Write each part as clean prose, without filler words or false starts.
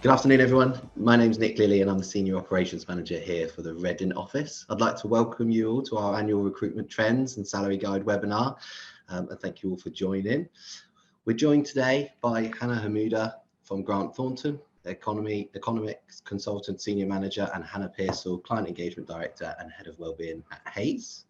Good afternoon, everyone. My name is Nick Lilly and I'm the Senior Operations Manager here for the Reading office. I'd like to welcome you all to our annual Recruitment Trends and Salary Guide webinar, and thank you all for joining. We're joined today by Hannah Hamuda from Grant Thornton, Economics Consultant Senior Manager, and Hannah Pearsall, Client Engagement Director and Head of Wellbeing at Hayes.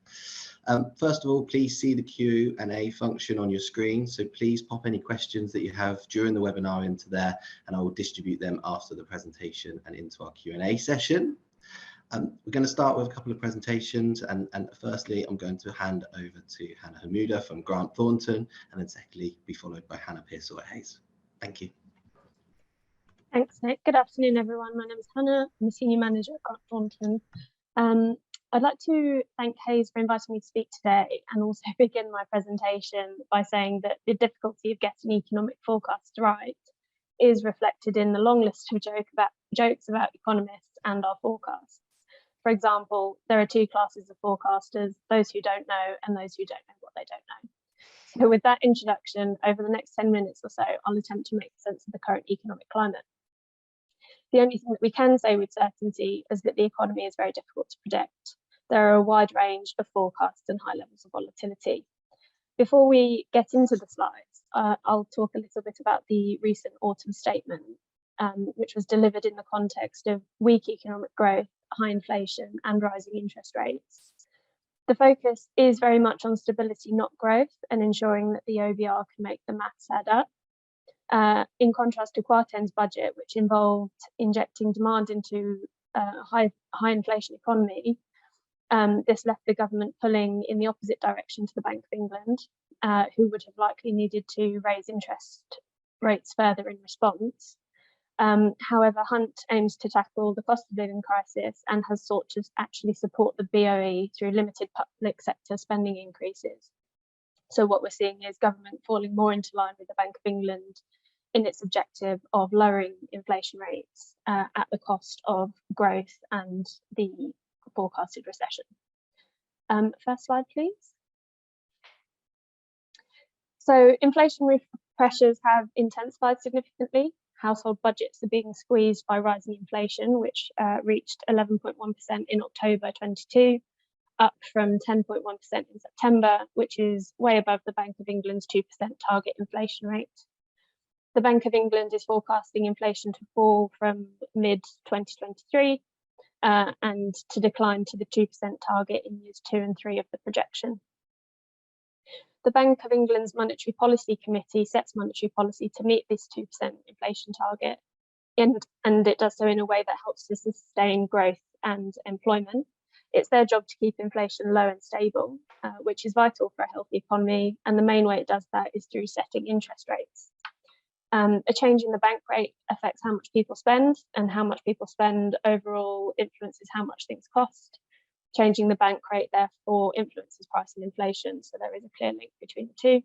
First of all, please see the Q&A function on your screen. So please pop any questions that you have during the webinar into there, and I will distribute them after the presentation and into our Q&A session. We're going to start with a couple of presentations, and firstly, I'm going to hand over to Hannah Hamuda from Grant Thornton, and then secondly, be followed by Hannah Pearsall at Hayes. Thank you. Thanks, Nick. Good afternoon, everyone. My name is Hannah. I'm a Senior Manager at Grant Thornton. I'd like to thank Hayes for inviting me to speak today, and also begin my presentation by saying that the difficulty of getting economic forecasts right is reflected in the long list of jokes about economists and our forecasts. For example, there are two classes of forecasters, those who don't know and those who don't know what they don't know. So with that introduction, over the next 10 minutes or so, I'll attempt to make sense of the current economic climate. The only thing that we can say with certainty is that the economy is very difficult to predict. There are a wide range of forecasts and high levels of volatility. Before we get into the slides, I'll talk a little bit about the recent autumn statement, which was delivered in the context of weak economic growth, high inflation, and rising interest rates. The focus is very much on stability, not growth, and ensuring that the OBR can make the maths add up. In contrast to Kwarteng's budget, which involved injecting demand into a high inflation economy, this left the government pulling in the opposite direction to the Bank of England, who would have likely needed to raise interest rates further in response. However, Hunt aims to tackle the cost of living crisis and has sought to actually support the BOE through limited public sector spending increases. So what we're seeing is government falling more into line with the Bank of England in its objective of lowering inflation rates at the cost of growth and the forecasted recession. First slide, please. So inflationary pressures have intensified significantly. Household budgets are being squeezed by rising inflation, which reached 11.1% in October 22, up from 10.1% in September, which is way above the Bank of England's 2% target inflation rate. The Bank of England is forecasting inflation to fall from mid-2023 and to decline to the 2% target in years 2 and 3 of the projection. The Bank of England's Monetary Policy Committee sets monetary policy to meet this 2% inflation target, and it does so in a way that helps to sustain growth and employment. It's their job to keep inflation low and stable, which is vital for a healthy economy, and the main way it does that is through setting interest rates. A change in the bank rate affects how much people spend, and how much people spend overall influences how much things cost. Changing the bank rate, therefore, influences price and inflation, so there is a clear link between the two.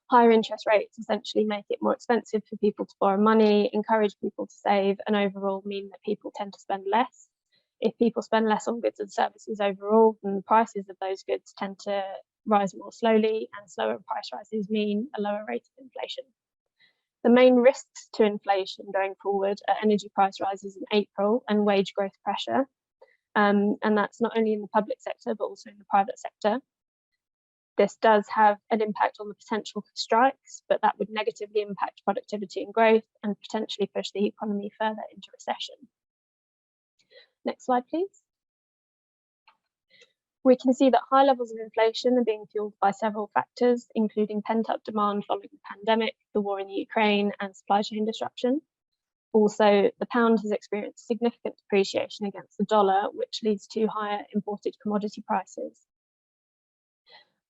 Higher interest rates essentially make it more expensive for people to borrow money, encourage people to save, and overall mean that people tend to spend less. If people spend less on goods and services overall, then the prices of those goods tend to rise more slowly, and slower price rises mean a lower rate of inflation. The main risks to inflation going forward are energy price rises in April and wage growth pressure. And that's not only in the public sector, but also in the private sector. This does have an impact on the potential for strikes, but that would negatively impact productivity and growth and potentially push the economy further into recession. Next slide, please. We can see that high levels of inflation are being fueled by several factors, including pent-up demand following the pandemic, the war in the Ukraine, and supply chain disruption. Also, the pound has experienced significant depreciation against the dollar, which leads to higher imported commodity prices.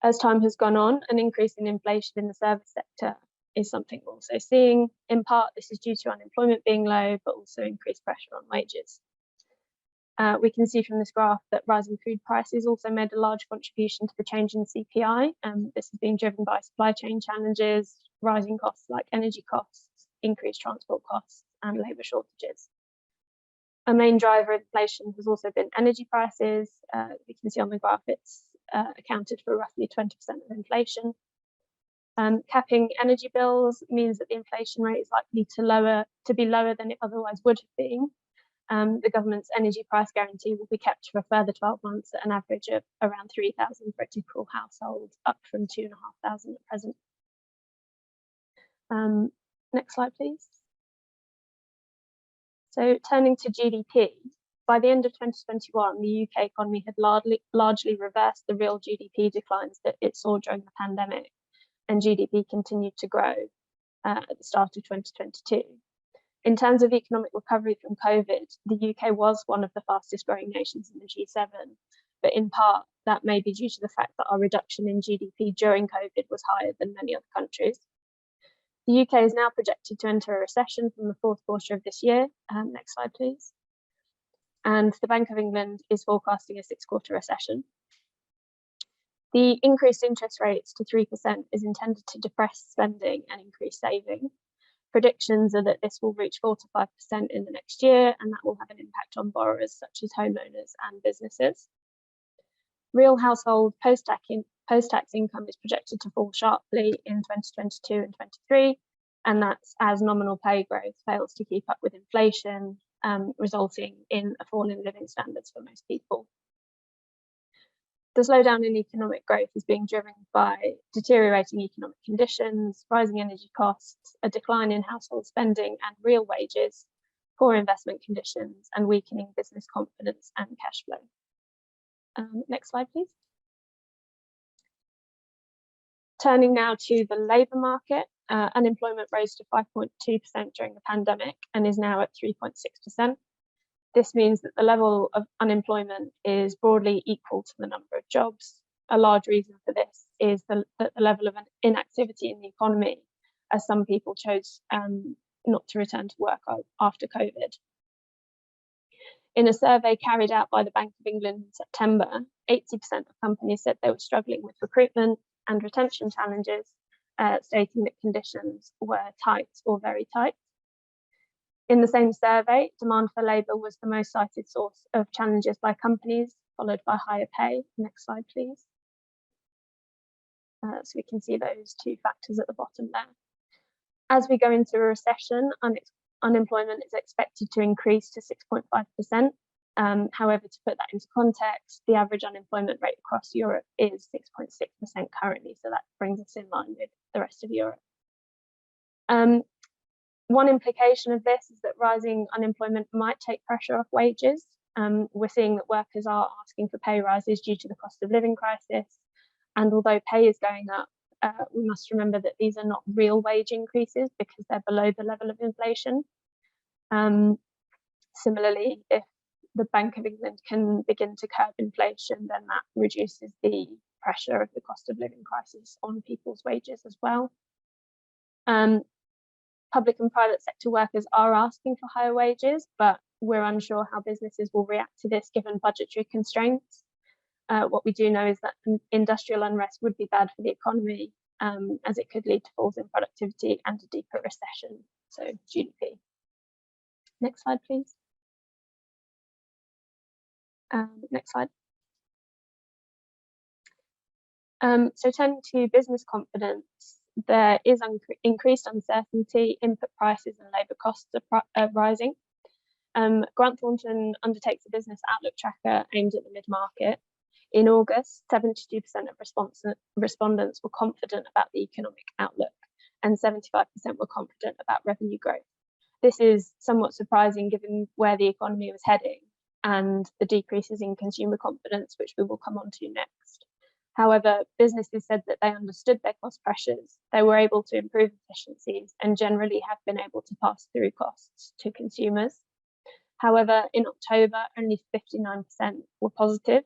As time has gone on, an increase in inflation in the service sector is something we're also seeing. In part, this is due to unemployment being low, but also increased pressure on wages. We can see from this graph that rising food prices also made a large contribution to the change in CPI. This is being driven by supply chain challenges, rising costs like energy costs, increased transport costs, and labour shortages. A main driver of inflation has also been energy prices. We can see on the graph it's accounted for roughly 20% of inflation. Capping energy bills means that the inflation rate is likely to be lower than it otherwise would have been. The government's energy price guarantee will be kept for a further 12 months at an average of around 3,000 for a typical household, up from 2,500 at present. Next slide, please. So turning to GDP, by the end of 2021, the UK economy had largely reversed the real GDP declines that it saw during the pandemic, and GDP continued to grow at the start of 2022. In terms of economic recovery from COVID, the UK was one of the fastest growing nations in the G7, but in part that may be due to the fact that our reduction in GDP during COVID was higher than many other countries. The UK is now projected to enter a recession from the fourth quarter of this year. Next slide, please. And the Bank of England is forecasting a 6-quarter recession. The increased interest rates to 3% is intended to depress spending and increase saving. Predictions are that this will reach 4 to 5% in the next year, and that will have an impact on borrowers such as homeowners and businesses. Real household post-tax income is projected to fall sharply in 2022 and 23, and that's as nominal pay growth fails to keep up with inflation, resulting in a fall in living standards for most people. The slowdown in economic growth is being driven by deteriorating economic conditions, rising energy costs, a decline in household spending and real wages, poor investment conditions, and weakening business confidence and cash flow. Next slide, please. Turning now to the labour market, unemployment rose to 5.2% during the pandemic and is now at 3.6%. This means that the level of unemployment is broadly equal to the number of jobs. A large reason for this is that the level of inactivity in the economy, as some people chose not to return to work after COVID. In a survey carried out by the Bank of England in September, 80% of companies said they were struggling with recruitment and retention challenges, stating that conditions were tight or very tight. In the same survey, demand for labour was the most cited source of challenges by companies, followed by higher pay. Next slide, please. So we can see those two factors at the bottom there. As we go into a recession, unemployment is expected to increase to 6.5%. However, to put that into context, the average unemployment rate across Europe is 6.6% currently, so that brings us in line with the rest of Europe. One implication of this is that rising unemployment might take pressure off wages. We're seeing that workers are asking for pay rises due to the cost of living crisis. And although pay is going up, we must remember that these are not real wage increases because they're below the level of inflation. Similarly, if the Bank of England can begin to curb inflation, then that reduces the pressure of the cost of living crisis on people's wages as well. Public and private sector workers are asking for higher wages, but we're unsure how businesses will react to this given budgetary constraints. What we do know is that industrial unrest would be bad for the economy, as it could lead to falls in productivity and a deeper recession, so GDP. Next slide, please. Next slide. So turning to business confidence, there is increased uncertainty, input prices and labour costs are rising. Grant Thornton undertakes a business outlook tracker aimed at the mid-market. In August, 72% of respondents were confident about the economic outlook and 75% were confident about revenue growth. This is somewhat surprising given where the economy was heading and the decreases in consumer confidence, which we will come on to next. However, businesses said that they understood their cost pressures, they were able to improve efficiencies and generally have been able to pass through costs to consumers. However, in October, only 59% were positive.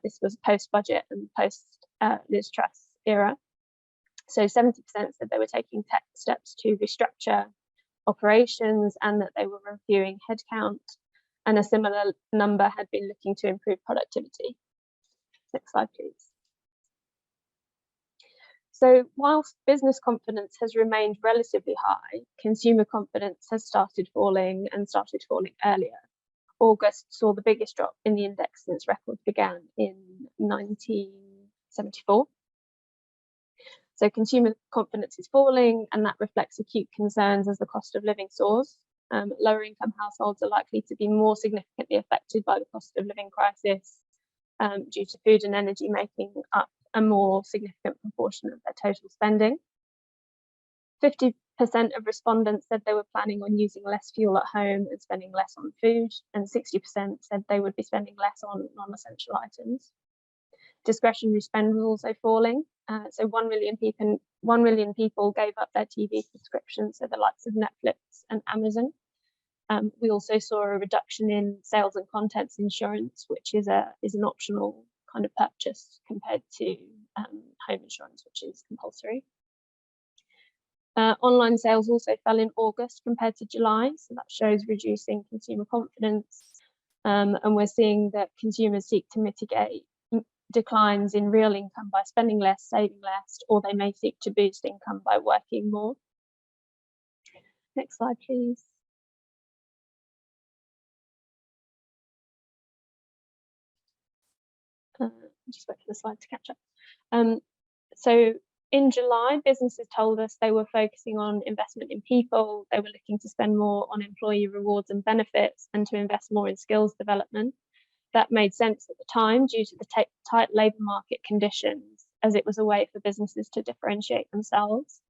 This was post-budget and post-Liz Truss era. So 70% said they were taking steps to restructure operations and that they were reviewing headcount, and a similar number had been looking to improve productivity. Next slide, please. So whilst business confidence has remained relatively high, consumer confidence has started falling earlier. August saw the biggest drop in the index since records began in 1974. So consumer confidence is falling, and that reflects acute concerns as the cost of living soars. Lower income households are likely to be more significantly affected by the cost of living crisis due to food and energy making up a more significant proportion of their total spending. 50% of respondents said they were planning on using less fuel at home and spending less on food, and 60% said they would be spending less on non-essential items. Discretionary spend was also falling. So 1 million people gave up their TV subscriptions, so the likes of Netflix and Amazon. We also saw a reduction in sales and contents insurance, which is an optional kind of purchase compared to home insurance, which is compulsory. Online sales also fell in August compared to July, so that shows reducing consumer confidence. And we're seeing that consumers seek to mitigate declines in real income by spending less, saving less, or they may seek to boost income by working more. Next slide, please. Just wait for the slide to catch up. So in July, businesses told us they were focusing on investment in people. They were looking to spend more on employee rewards and benefits and to invest more in skills development. That made sense at the time due to the tight labour market conditions, as it was a way for businesses to differentiate themselves.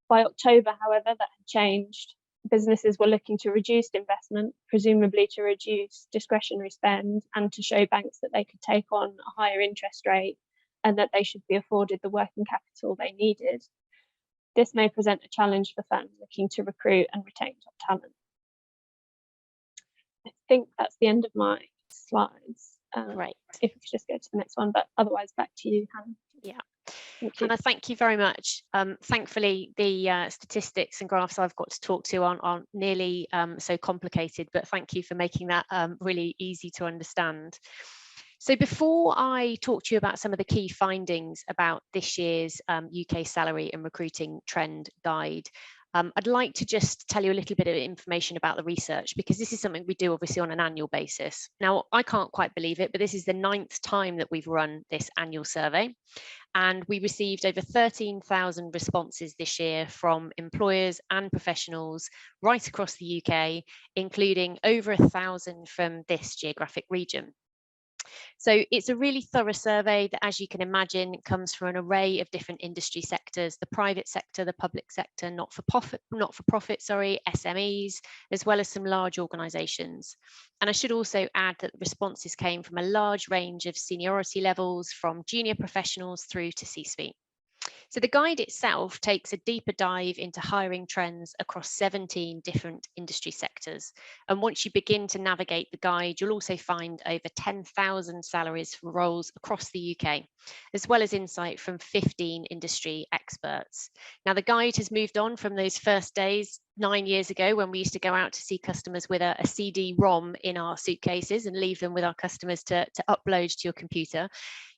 By October, however, that had changed. Businesses were looking to reduce investment, presumably to reduce discretionary spend and to show banks that they could take on a higher interest rate and that they should be afforded the working capital they needed. This may present a challenge for firms looking to recruit and retain top talent. I think that's the end of my slides. Great. If we could just go to the next one, but otherwise back to you, Hannah. Yeah. Hannah, thank you very much. Thankfully, the statistics and graphs I've got to talk to aren't nearly so complicated, but thank you for making that really easy to understand. So before I talk to you about some of the key findings about this year's UK salary and recruiting trend guide, I'd like to just tell you a little bit of information about the research, because this is something we do obviously on an annual basis. Now, I can't quite believe it, but this is the 9th time that we've run this annual survey. And we received over 13,000 responses this year from employers and professionals right across the UK, including over 1,000 from this geographic region. So it's a really thorough survey that, as you can imagine, comes from an array of different industry sectors: the private sector, the public sector, not-for-profit, SMEs, as well as some large organisations. And I should also add that the responses came from a large range of seniority levels, from junior professionals through to C-suite. So the guide itself takes a deeper dive into hiring trends across 17 different industry sectors. And once you begin to navigate the guide, you'll also find over 10,000 salaries for roles across the UK, as well as insight from 15 industry experts. Now, the guide has moved on from those first days 9 years ago, when we used to go out to see customers with a CD-ROM in our suitcases and leave them with our customers to upload to your computer.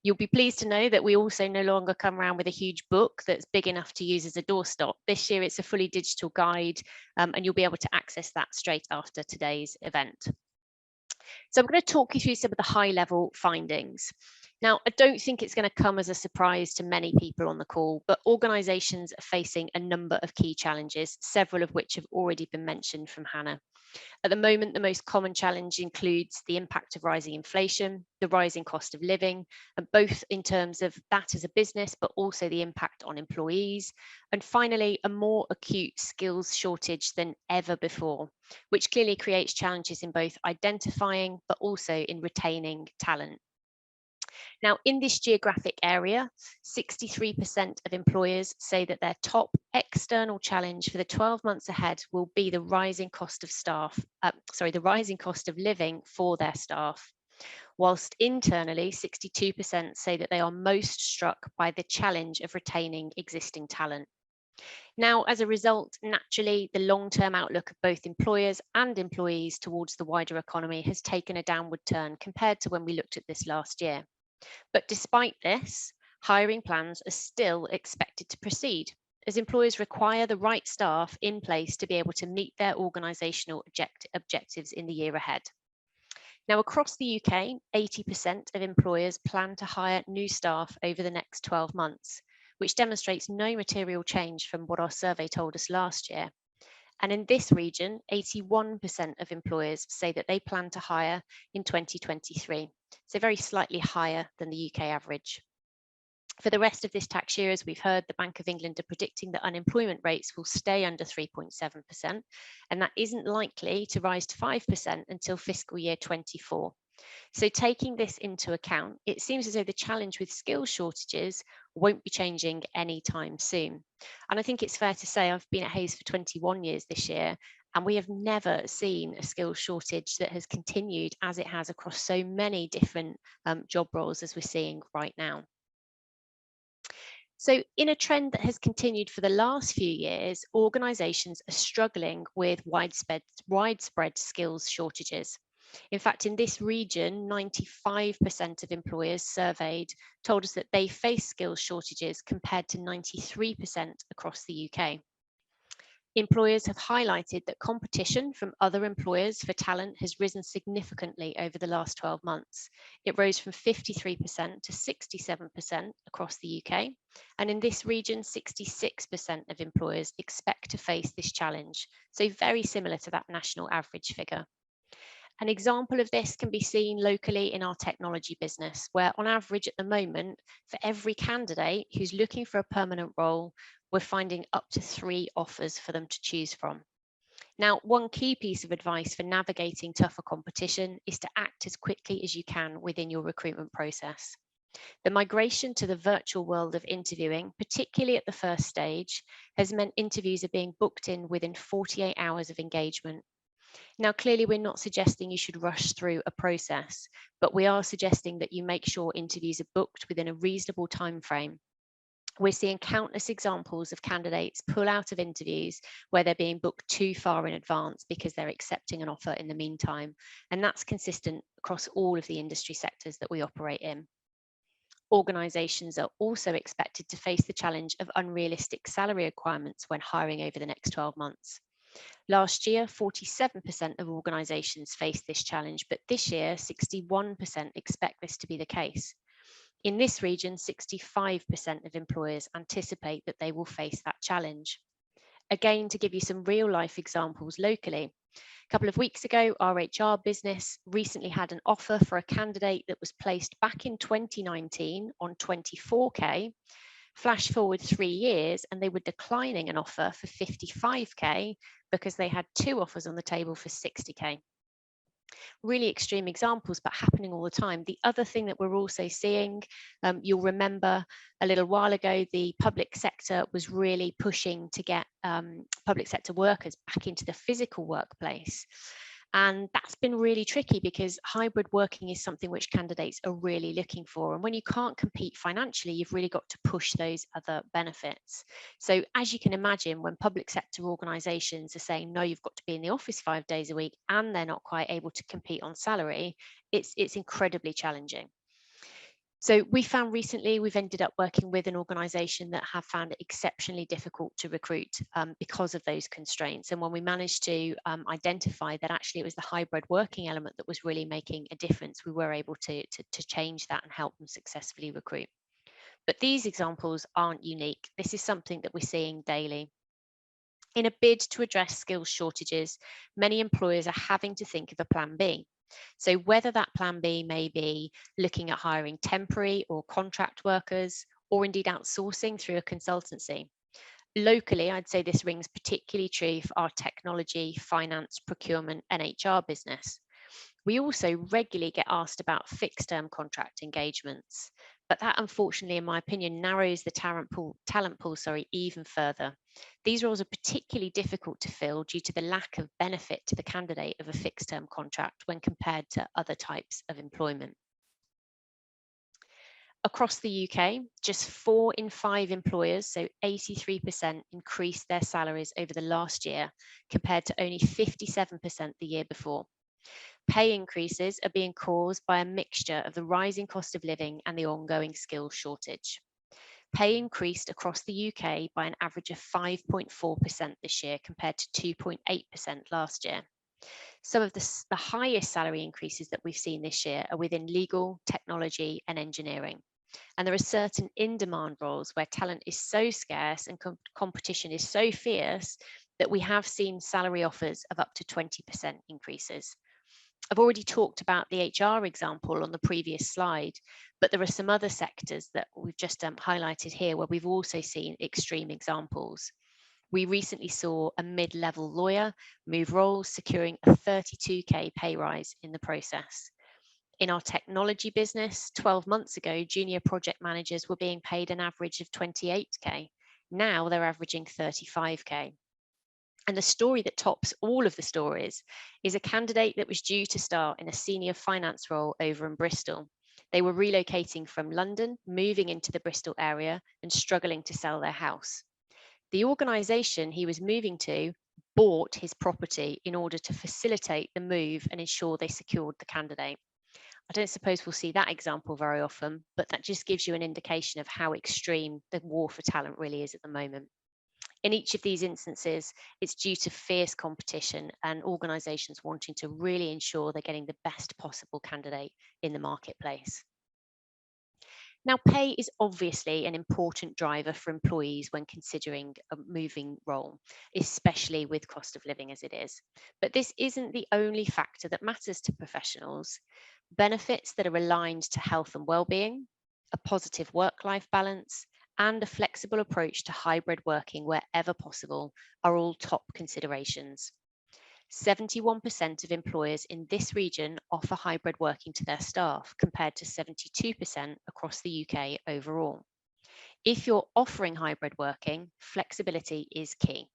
You'll be pleased to know that we also no longer come around with a huge book that's big enough to use as a doorstop. This year, it's a fully digital guide, and you'll be able to access that straight after today's event. So I'm going to talk you through some of the high-level findings. Now, I don't think it's going to come as a surprise to many people on the call, but organisations are facing a number of key challenges, several of which have already been mentioned from Hannah. At the moment, the most common challenge includes the impact of rising inflation, the rising cost of living, and both in terms of that as a business, but also the impact on employees. And finally, a more acute skills shortage than ever before, which clearly creates challenges in both identifying, but also in retaining talent. Now, in this geographic area, 63% of employers say that their top external challenge for the 12 months ahead will be the rising cost of the rising cost of living for their staff. Whilst internally, 62% say that they are most struck by the challenge of retaining existing talent. Now, as a result, naturally, the long-term outlook of both employers and employees towards the wider economy has taken a downward turn compared to when we looked at this last year. But despite this, hiring plans are still expected to proceed, as employers require the right staff in place to be able to meet their organisational objectives in the year ahead. Now, across the UK, 80% of employers plan to hire new staff over the next 12 months, which demonstrates no material change from what our survey told us last year. And in this region, 81% of employers say that they plan to hire in 2023, so very slightly higher than the UK average. For the rest of this tax year, as we've heard, the Bank of England are predicting that unemployment rates will stay under 3.7%, and that isn't likely to rise to 5% until fiscal year 24. So taking this into account, it seems as though the challenge with skills shortages won't be changing anytime soon. And I think it's fair to say I've been at Hayes for 21 years this year, and we have never seen a skills shortage that has continued as it has across so many different job roles as we're seeing right now. So in a trend that has continued for the last few years, organisations are struggling with widespread skills shortages. In fact, in this region, 95% of employers surveyed told us that they face skills shortages compared to 93% across the UK. Employers have highlighted that competition from other employers for talent has risen significantly over the last 12 months. It rose from 53% to 67% across the UK. And in this region, 66% of employers expect to face this challenge. So very similar to that national average figure. An example of this can be seen locally in our technology business, where on average at the moment, for every candidate who's looking for a permanent role, we're finding up to 3 offers for them to choose from. Now, one key piece of advice for navigating tougher competition is to act as quickly as you can within your recruitment process. The migration to the virtual world of interviewing, particularly at the first stage, has meant interviews are being booked in within 48 hours of engagement. Now, clearly, we're not suggesting you should rush through a process, but we are suggesting that you make sure interviews are booked within a reasonable time frame. We're seeing countless examples of candidates pull out of interviews where they're being booked too far in advance because they're accepting an offer in the meantime. And that's consistent across all of the industry sectors that we operate in. Organisations are also expected to face the challenge of unrealistic salary requirements when hiring over the next 12 months. Last year, 47% of organisations faced this challenge, but this year, 61% expect this to be the case. In this region, 65% of employers anticipate that they will face that challenge. Again, to give you some real life examples locally, a couple of weeks ago, our HR business recently had an offer for a candidate that was placed back in 2019 on 24k. Flash forward 3 years and they were declining an offer for 55k because they had 2 offers on the table for 60k. Really extreme examples, but happening all the time. The other thing that we're also seeing, you'll remember a little while ago, the public sector was really pushing to get public sector workers back into the physical workplace. And that's been really tricky because hybrid working is something which candidates are really looking for. And when you can't compete financially, you've really got to push those other benefits. So as you can imagine, when public sector organisations are saying, no, you've got to be in the office 5 days a week, and they're not quite able to compete on salary, it's incredibly challenging. So we found recently, we've ended up working with an organisation that have found it exceptionally difficult to recruit because of those constraints. And when we managed to identify that actually it was the hybrid working element that was really making a difference, we were able to change that and help them successfully recruit. But these examples aren't unique. This is something that we're seeing daily. In a bid to address skills shortages, many employers are having to think of a plan B. So whether that plan B may be looking at hiring temporary or contract workers, or indeed outsourcing through a consultancy. Locally, I'd say this rings particularly true for our technology, finance, procurement, and HR business. We also regularly get asked about fixed-term contract engagements, but that unfortunately, in my opinion, narrows the talent pool even further. These roles are particularly difficult to fill due to the lack of benefit to the candidate of a fixed-term contract when compared to other types of employment. Across the UK, just 4 in 5 employers, so 83%, increased their salaries over the last year, compared to only 57% the year before. Pay increases are being caused by a mixture of the rising cost of living and the ongoing skills shortage. Pay increased across the UK by an average of 5.4% this year compared to 2.8% last year. Some of the highest salary increases that we've seen this year are within legal, technology and engineering. And there are certain in-demand roles where talent is so scarce and competition is so fierce that we have seen salary offers of up to 20% increases. I've already talked about the HR example on the previous slide, but there are some other sectors that we've just highlighted here where we've also seen extreme examples. We recently saw a mid-level lawyer move roles, securing a 32k pay rise in the process. In our technology business, 12 months ago, junior project managers were being paid an average of 28k. Now they're averaging 35k. And the story that tops all of the stories is a candidate that was due to start in a senior finance role over in Bristol. They were relocating from London, moving into the Bristol area and struggling to sell their house. The organisation he was moving to bought his property in order to facilitate the move and ensure they secured the candidate. I don't suppose we'll see that example very often, but that just gives you an indication of how extreme the war for talent really is at the moment. In each of these instances, it's due to fierce competition and organisations wanting to really ensure they're getting the best possible candidate in the marketplace. Now, pay is obviously an important driver for employees when considering a moving role, especially with cost of living as it is. But this isn't the only factor that matters to professionals. Benefits that are aligned to health and well-being, a positive work-life balance, and a flexible approach to hybrid working wherever possible are all top considerations. 71% of employers in this region offer hybrid working to their staff, compared to 72% across the UK overall. If you're offering hybrid working, flexibility is key.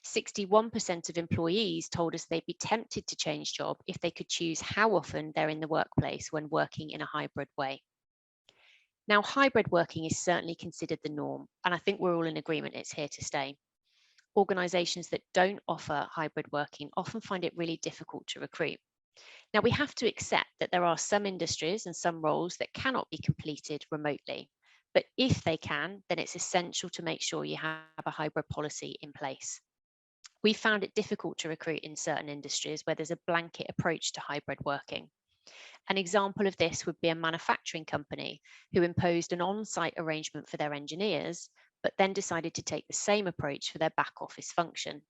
61% of employees told us they'd be tempted to change job if they could choose how often they're in the workplace when working in a hybrid way. Now, hybrid working is certainly considered the norm, and I think we're all in agreement it's here to stay. Organisations that don't offer hybrid working often find it really difficult to recruit. Now, we have to accept that there are some industries and some roles that cannot be completed remotely, but if they can, then it's essential to make sure you have a hybrid policy in place. We found it difficult to recruit in certain industries where there's a blanket approach to hybrid working. An example of this would be a manufacturing company who imposed an on-site arrangement for their engineers, but then decided to take the same approach for their back office function.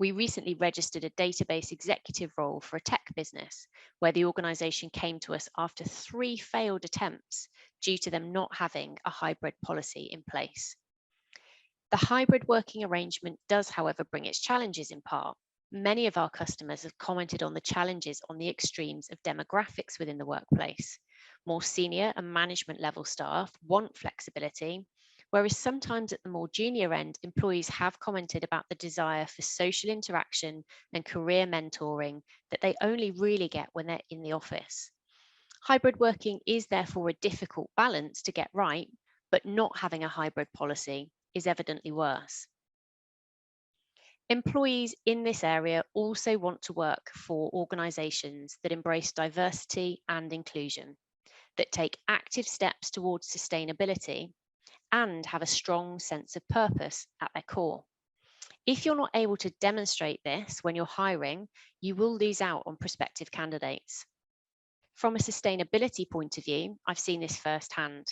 We recently registered a database executive role for a tech business where the organisation came to us after 3 failed attempts due to them not having a hybrid policy in place. The hybrid working arrangement does, however, bring its challenges in part. Many of our customers have commented on the challenges on the extremes of demographics within the workplace. More senior and management level staff want flexibility, whereas sometimes at the more junior end, employees have commented about the desire for social interaction and career mentoring that they only really get when they're in the office. Hybrid working is therefore a difficult balance to get right, but not having a hybrid policy is evidently worse. Employees in this area also want to work for organisations that embrace diversity and inclusion, that take active steps towards sustainability, and have a strong sense of purpose at their core. If you're not able to demonstrate this when you're hiring, you will lose out on prospective candidates. From a sustainability point of view, I've seen this firsthand.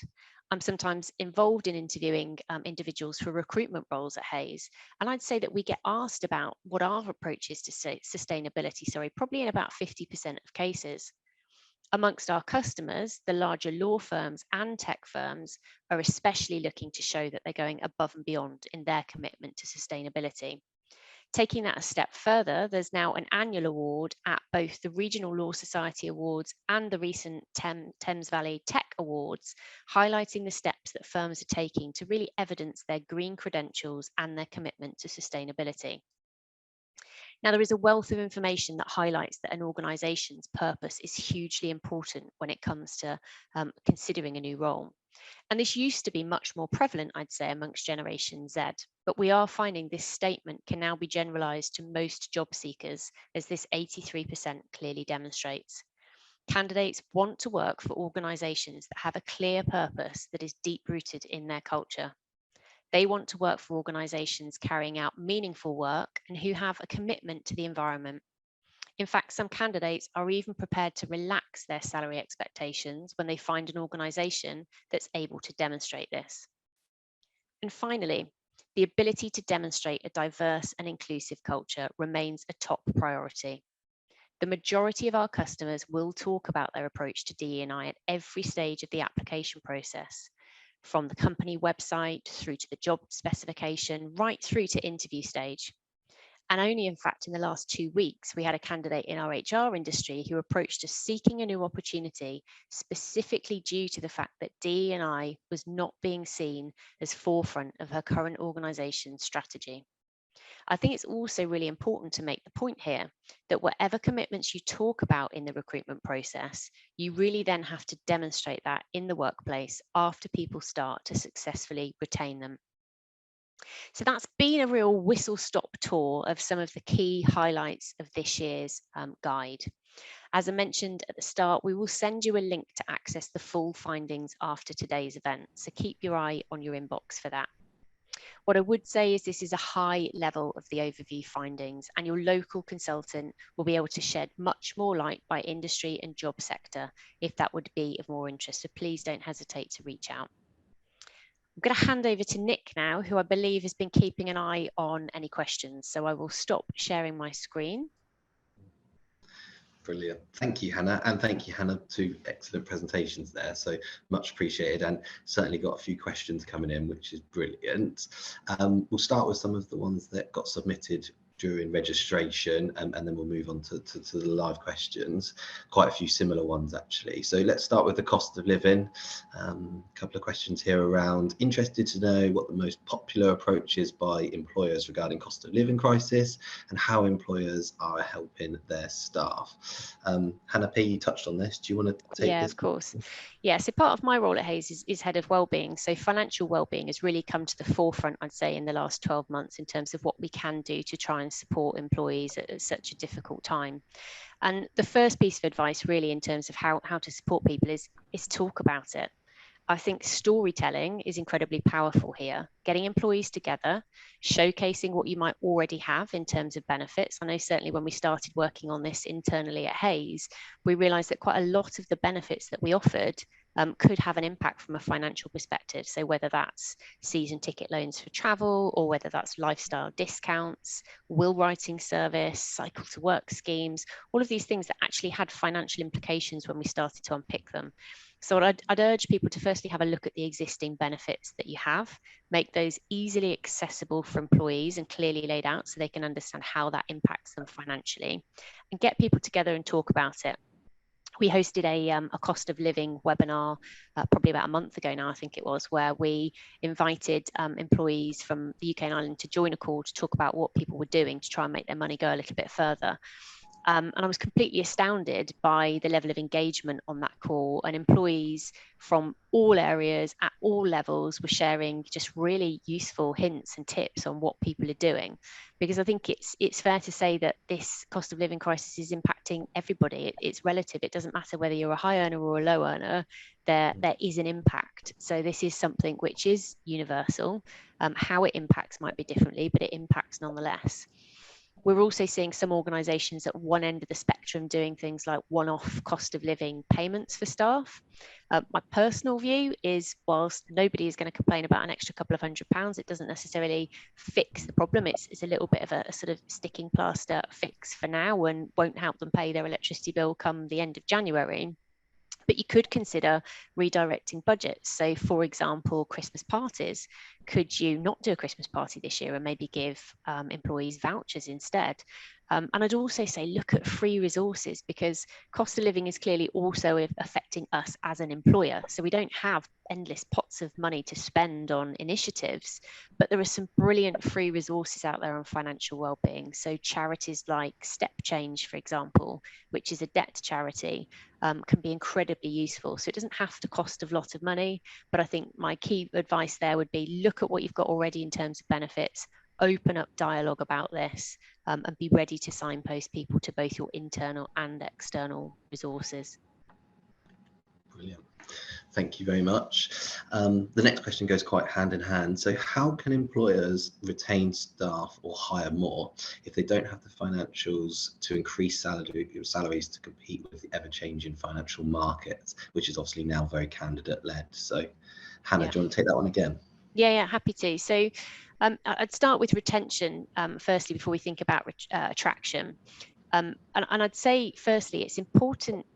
I'm sometimes involved in interviewing individuals for recruitment roles at Hays, and I'd say that we get asked about what our approach is to sustainability, probably in about 50% of cases. Amongst our customers, the larger law firms and tech firms are especially looking to show that they're going above and beyond in their commitment to sustainability. Taking that a step further, there's now an annual award at both the Regional Law Society Awards and the recent Thames Valley Tech Awards, highlighting the steps that firms are taking to really evidence their green credentials and their commitment to sustainability. Now, there is a wealth of information that highlights that an organisation's purpose is hugely important when it comes to considering a new role. And this used to be much more prevalent, I'd say, amongst Generation Z, but we are finding this statement can now be generalised to most job seekers, as this 83% clearly demonstrates. Candidates want to work for organisations that have a clear purpose that is deep-rooted in their culture. They want to work for organisations carrying out meaningful work and who have a commitment to the environment. In fact, some candidates are even prepared to relax their salary expectations when they find an organisation that's able to demonstrate this. And finally, the ability to demonstrate a diverse and inclusive culture remains a top priority. The majority of our customers will talk about their approach to DE&I at every stage of the application process, from the company website through to the job specification, right through to interview stage. And only, in fact, in the last 2 weeks, we had a candidate in our HR industry who approached us seeking a new opportunity specifically due to the fact that DE&I was not being seen as forefront of her current organisation's strategy. I think it's also really important to make the point here that whatever commitments you talk about in the recruitment process, you really then have to demonstrate that in the workplace after people start to successfully retain them. So that's been a real whistle-stop tour of some of the key highlights of this year's guide. As I mentioned at the start, we will send you a link to access the full findings after today's event, so keep your eye on your inbox for that. What I would say is this is a high level of the overview findings, and your local consultant will be able to shed much more light by industry and job sector if that would be of more interest. So please don't hesitate to reach out. I'm going to hand over to Nick now, who I believe has been keeping an eye on any questions. So I will stop sharing my screen. Brilliant. Thank you, Hannah. And thank you, Hannah, 2 excellent presentations there. So much appreciated, and certainly got a few questions coming in, which is brilliant. We'll start with some of the ones that got submitted during registration, and then we'll move on to the live questions. Quite a few similar ones, actually. So let's start with the cost of living. A couple of questions here around, interested to know what the most popular approach is by employers regarding cost of living crisis and how employers are helping their staff. Hannah P, you touched on this. Do you want to take this? Yeah, of course. Yeah, so part of my role at Hays is head of wellbeing. So financial wellbeing has really come to the forefront, I'd say, in the last 12 months in terms of what we can do to try and support employees at such a difficult time. And the first piece of advice really in terms of how to support people is talk about it. I think storytelling is incredibly powerful here. Getting employees together, showcasing what you might already have in terms of benefits. I know certainly when we started working on this internally at Hays, we realised that quite a lot of the benefits that we offered could have an impact from a financial perspective. So whether that's season ticket loans for travel, or whether that's lifestyle discounts, will writing service, cycle to work schemes, all of these things that actually had financial implications when we started to unpick them. So I'd urge people to firstly have a look at the existing benefits that you have, make those easily accessible for employees and clearly laid out so they can understand how that impacts them financially, and get people together and talk about it. We hosted a cost of living webinar probably about a month ago now, I think it was, where we invited employees from the UK and Ireland to join a call to talk about what people were doing to try and make their money go a little bit further. And I was completely astounded by the level of engagement on that call, and employees from all areas at all levels were sharing just really useful hints and tips on what people are doing. Because I think it's fair to say that this cost of living crisis is impacting everybody. It's relative. It doesn't matter whether you're a high earner or a low earner, there is an impact. So this is something which is universal. How it impacts might be differently, but it impacts nonetheless. We're also seeing some organisations at one end of the spectrum doing things like one-off cost of living payments for staff. My personal view is, whilst nobody is going to complain about an extra couple of £100, it doesn't necessarily fix the problem. It's a little bit of a sort of sticking plaster fix for now, and won't help them pay their electricity bill come the end of January. But you could consider redirecting budgets. So, for example, Christmas parties. Could you not do a Christmas party this year and maybe give employees vouchers instead? And I'd also say look at free resources, because cost of living is clearly also affecting us as an employer. So we don't have endless pots of money to spend on initiatives, but there are some brilliant free resources out there on financial wellbeing. So charities like Step Change, for example, which is a debt charity, can be incredibly useful. So it doesn't have to cost a lot of money, but I think my key advice there would be look at what you've got already in terms of benefits, open up dialogue about this, and be ready to signpost people to both your internal and external resources. Brilliant. Thank you very much. The next question goes quite hand in hand. So how can employers retain staff or hire more if they don't have the financials to increase salaries to compete with the ever-changing financial markets, which is obviously now very candidate-led? So Hannah, do you want to take that one again? Yeah, happy to. So I'd start with retention firstly before we think about attraction. And I'd say, firstly, it's important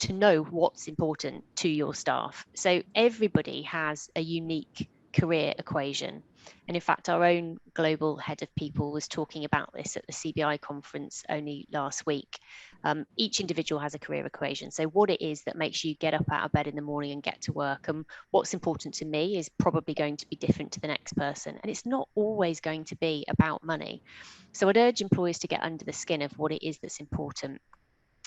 to know what's important to your staff. So everybody has a unique career equation. And in fact, our own global head of people was talking about this at the CBI conference only last week. Each individual has a career equation. So what it is that makes you get up out of bed in the morning and get to work, and what's important to me is probably going to be different to the next person. And it's not always going to be about money. So I'd urge employers to get under the skin of what it is that's important.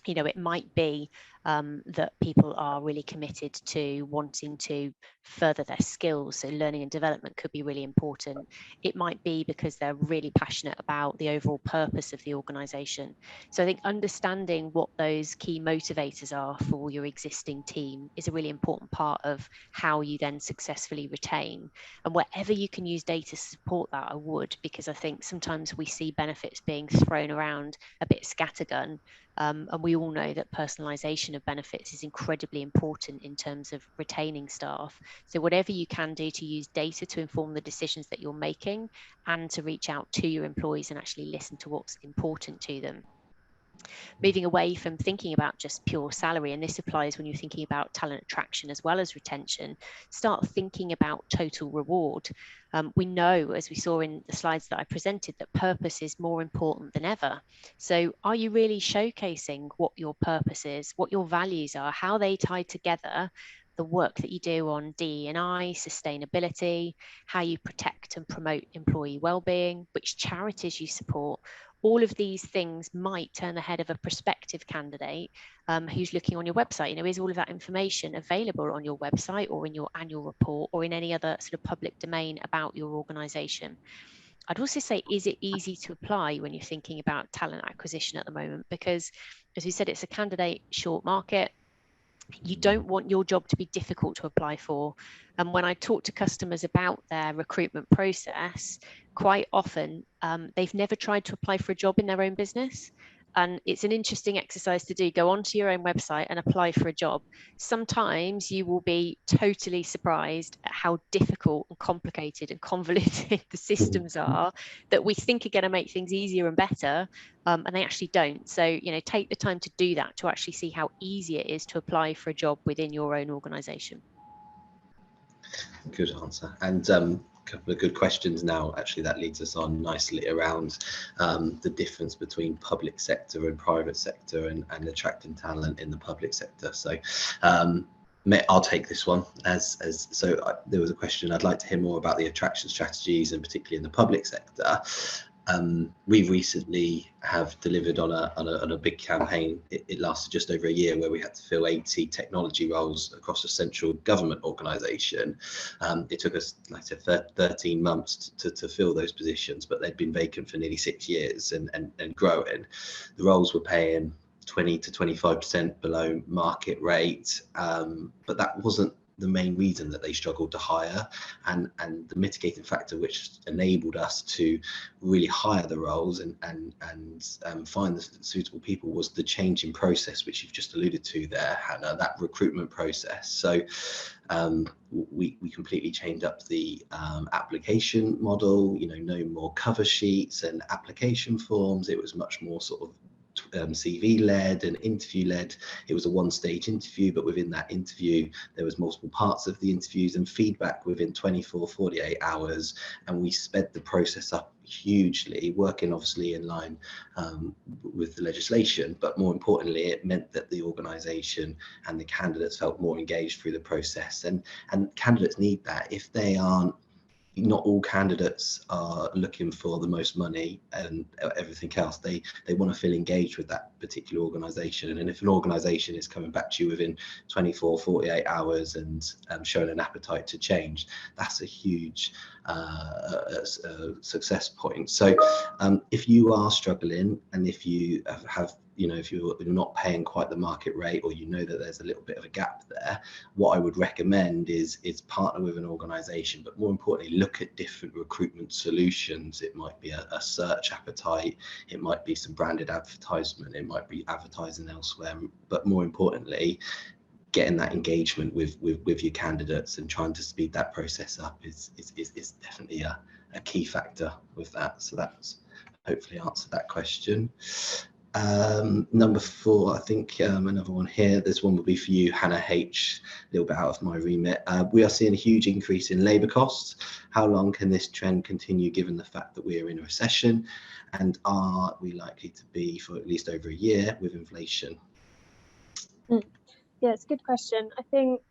You know, it might be that people are really committed to wanting to further their skills. So learning and development could be really important. It might be because they're really passionate about the overall purpose of the organisation. So I think understanding what those key motivators are for your existing team is a really important part of how you then successfully retain. And wherever you can use data to support that, I would, because I think sometimes we see benefits being thrown around a bit scattergun. And we all know that personalisation of benefits is incredibly important in terms of retaining staff. So whatever you can do to use data to inform the decisions that you're making and to reach out to your employees and actually listen to what's important to them. Moving away from thinking about just pure salary, and this applies when you're thinking about talent attraction as well as retention, start thinking about total reward. We know, as we saw in the slides that I presented, that purpose is more important than ever. So are you really showcasing what your purpose is, what your values are, how they tie together the work that you do on DE&I, sustainability, how you protect and promote employee well-being, which charities you support? All of these things might turn the head of a prospective candidate who's looking on your website. You know, is all of that information available on your website or in your annual report or in any other sort of public domain about your organisation? I'd also say, is it easy to apply when you're thinking about talent acquisition at the moment? Because, as we said, it's a candidate short market. You don't want your job to be difficult to apply for. And when I talk to customers about their recruitment process, quite often they've never tried to apply for a job in their own business. And it's an interesting exercise to do. Go onto your own website and apply for a job. Sometimes you will be totally surprised at how difficult and complicated and convoluted the systems are that we think are going to make things easier and better, and they actually don't. So, you know, take the time to do that, to actually see how easy it is to apply for a job within your own organisation. Good answer. And a couple of good questions now, actually, that leads us on nicely around the difference between public sector and private sector and attracting talent in the public sector. So I'll take this one there was a question. I'd like to hear more about the attraction strategies, and particularly in the public sector. We recently have delivered on a big campaign. It lasted just over a year, where we had to fill 80 technology roles across a central government organisation. It took us, like I said, 13 months to fill those positions, but they'd been vacant for nearly 6 years and growing. The roles were paying 20 to 25% below market rate, but that wasn't the main reason that they struggled to hire, and the mitigating factor which enabled us to really hire the roles and find the suitable people was the change in process, which you've just alluded to there, Hannah, that recruitment process. So we completely changed up the application model. You know, no more cover sheets and application forms. It was much more sort of CV led and interview led. It was a one-stage interview, but within that interview there was multiple parts of the interviews and feedback within 48 hours, and we sped the process up hugely, working obviously in line with the legislation, but more importantly it meant that the organisation and the candidates felt more engaged through the process, and candidates need that. If they aren't, not all candidates are looking for the most money and everything else. They want to feel engaged with that particular organisation, and if an organisation is coming back to you within 48 hours and showing an appetite to change, that's a huge success point. So if you are struggling, and if you have you know, if you're not paying quite the market rate, or you know that there's a little bit of a gap there, what I would recommend is partner with an organization, but more importantly, look at different recruitment solutions. It might be a search appetite, it might be some branded advertisement, it might be advertising elsewhere, but more importantly, getting that engagement with your candidates and trying to speed that process up is definitely a key factor with that. So that's hopefully answered that question. Number 4, I think another one here, this one will be for you, Hannah H, a little bit out of my remit. We are seeing a huge increase in labour costs. How long can this trend continue given the fact that we are in a recession, and are we likely to be for at least over a year with inflation? Yeah, it's a good question. I think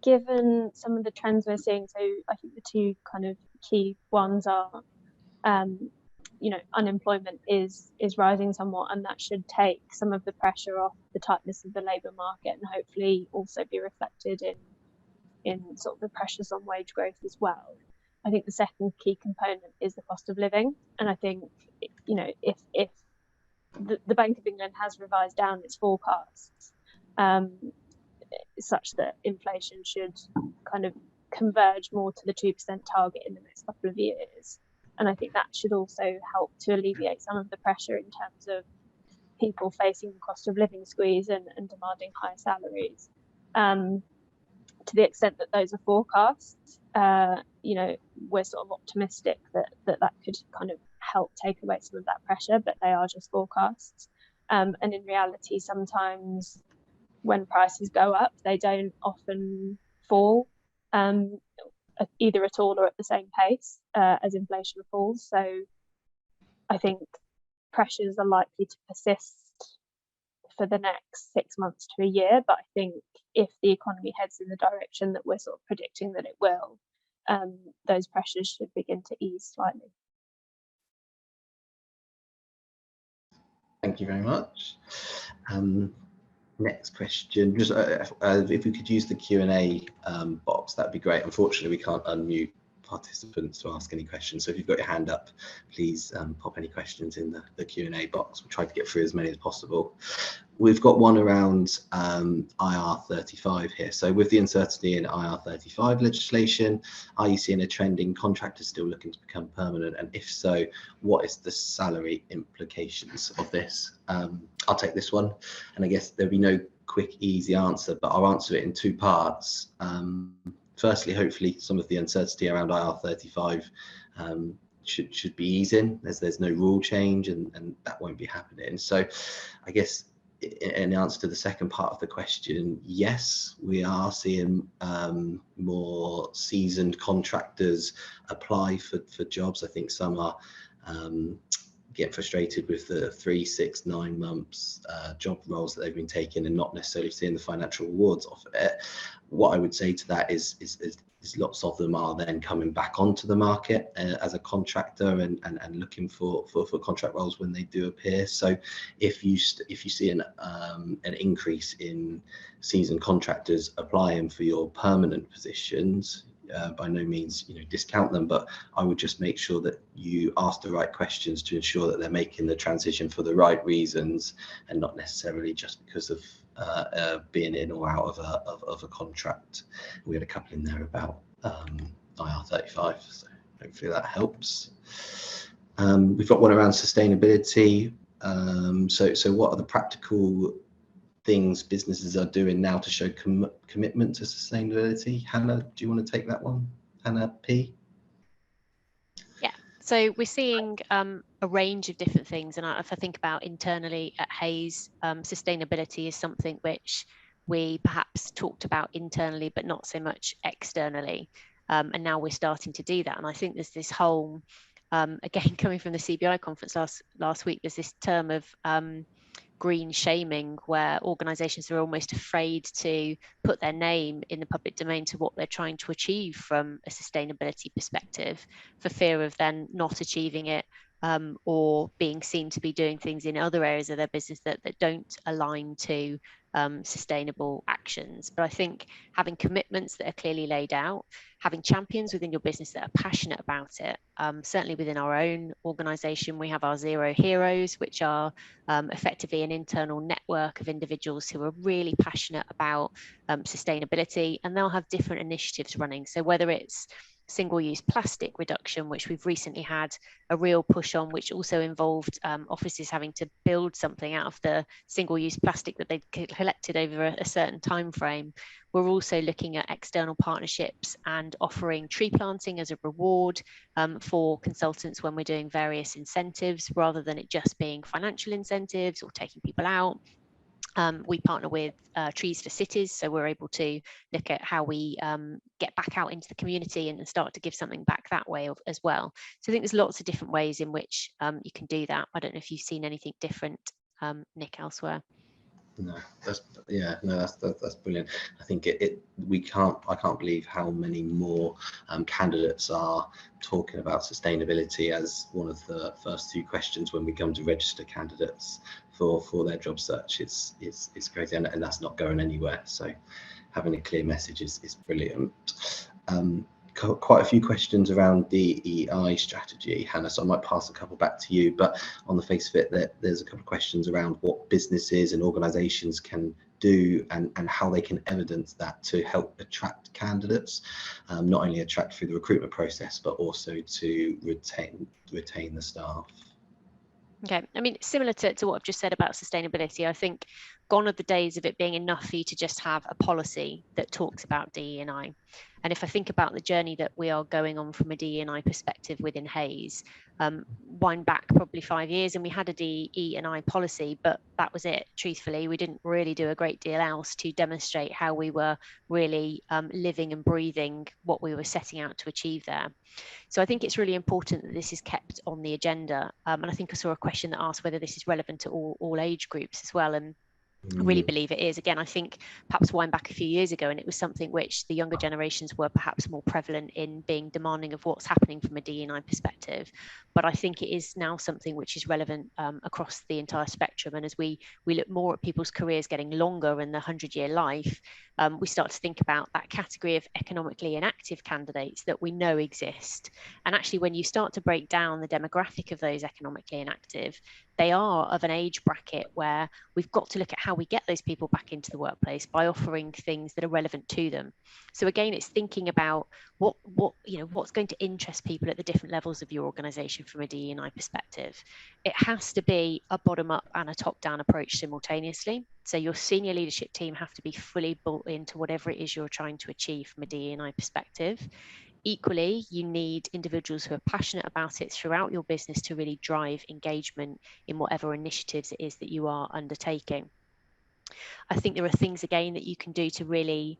given some of the trends we're seeing, so I think the two kind of key ones are, you know, unemployment is rising somewhat, and that should take some of the pressure off the tightness of the labour market, and hopefully also be reflected in sort of the pressures on wage growth as well. I think the second key component is the cost of living, and I think, you know, if the Bank of England has revised down its forecasts such that inflation should kind of converge more to the 2% target in the next couple of years. And I think that should also help to alleviate some of the pressure in terms of people facing the cost of living squeeze and demanding higher salaries. To the extent that those are forecasts, you know, we're sort of optimistic that could kind of help take away some of that pressure, but they are just forecasts. And in reality, sometimes when prices go up, they don't often fall either at all or at the same pace as inflation falls. So I think pressures are likely to persist for the next 6 months to a year, but I think if the economy heads in the direction that we're sort of predicting that it will, those pressures should begin to ease slightly. Thank you very much. Next question, just if we could use the Q&A box, that'd be great. Unfortunately, we can't unmute participants to ask any questions, so if you've got your hand up, please pop any questions in the Q&A box. We'll try to get through as many as possible. We've got one around IR35 here. So with the uncertainty in IR35 legislation, are you seeing a trend in contractors still looking to become permanent? And if so, what is the salary implications of this? I'll take this one. And I guess there'll be no quick, easy answer, but I'll answer it in 2 parts. Firstly, hopefully some of the uncertainty around IR35 should be easing, as there's no rule change and that won't be happening. So I guess in answer to the second part of the question, yes, we are seeing more seasoned contractors apply for jobs. I think some are getting frustrated with the 3, 6, 9 months job roles that they've been taking and not necessarily seeing the financial rewards of it. What I would say to that is lots of them are then coming back onto the market as a contractor and looking for contract roles when they do appear. So if you see an increase in seasoned contractors applying for your permanent positions, by no means, you know, discount them, but I would just make sure that you ask the right questions to ensure that they're making the transition for the right reasons and not necessarily just because of being in or out of a contract. We had a couple in there about IR35, so hopefully that helps. We've got one around sustainability. So what are the practical things businesses are doing now to show commitment to sustainability? Hannah, do you want to take that one? Hannah P? Yeah, so we're seeing a range of different things, and if I think about internally at Hays, sustainability is something which we perhaps talked about internally but not so much externally, and now we're starting to do that. And I think there's this whole again, coming from the CBI conference last week, there's this term of green shaming, where organisations are almost afraid to put their name in the public domain to what they're trying to achieve from a sustainability perspective, for fear of then not achieving it, or being seen to be doing things in other areas of their business that don't align to sustainable actions. But I think having commitments that are clearly laid out, having champions within your business that are passionate about it, certainly within our own organisation, we have our Zero Heroes, which are effectively an internal network of individuals who are really passionate about sustainability, and they'll have different initiatives running. So whether it's single-use plastic reduction, which we've recently had a real push on, which also involved offices having to build something out of the single-use plastic that they'd collected over a certain time frame. We're also looking at external partnerships and offering tree planting as a reward for consultants when we're doing various incentives, rather than it just being financial incentives or taking people out. We partner with Trees for Cities, so we're able to look at how we get back out into the community and start to give something back that way as well. So I think there's lots of different ways in which you can do that. I don't know if you've seen anything different, Nick, elsewhere. No, that's brilliant. I think I can't believe how many more candidates are talking about sustainability as one of the first two questions when we come to register candidates for their job search. It's crazy, and that's not going anywhere. So having a clear message is brilliant. Quite a few questions around DEI strategy, Hannah, so I might pass a couple back to you, but on the face of it, there's a couple of questions around what businesses and organizations can do and how they can evidence that to help attract candidates, not only attract through the recruitment process, but also to retain the staff. Okay, I mean, similar to what I've just said about sustainability, I think gone are the days of it being enough for you to just have a policy that talks about DE&I. And if I think about the journey that we are going on from a DE&I perspective within Hays, wind back probably 5 years, and we had a DE&I policy, but that was it. Truthfully, we didn't really do a great deal else to demonstrate how we were really living and breathing what we were setting out to achieve there. So I think it's really important that this is kept on the agenda. And I think I saw a question that asked whether this is relevant to all age groups as well. And I really believe it is. Again, I think perhaps wind back a few years ago, and it was something which the younger generations were perhaps more prevalent in being demanding of what's happening from a DE&I perspective. But I think it is now something which is relevant across the entire spectrum. And as we look more at people's careers getting longer in the 100-year life, we start to think about that category of economically inactive candidates that we know exist. And actually, when you start to break down the demographic of those economically inactive, they are of an age bracket where we've got to look at how we get those people back into the workplace by offering things that are relevant to them. So again, it's thinking about what's going to interest people at the different levels of your organization from a DE&I perspective. It has to be a bottom-up and a top-down approach simultaneously. So your senior leadership team have to be fully bought into whatever it is you're trying to achieve from a DE&I perspective. Equally, you need individuals who are passionate about it throughout your business to really drive engagement in whatever initiatives it is that you are undertaking. I think there are things, again, that you can do to really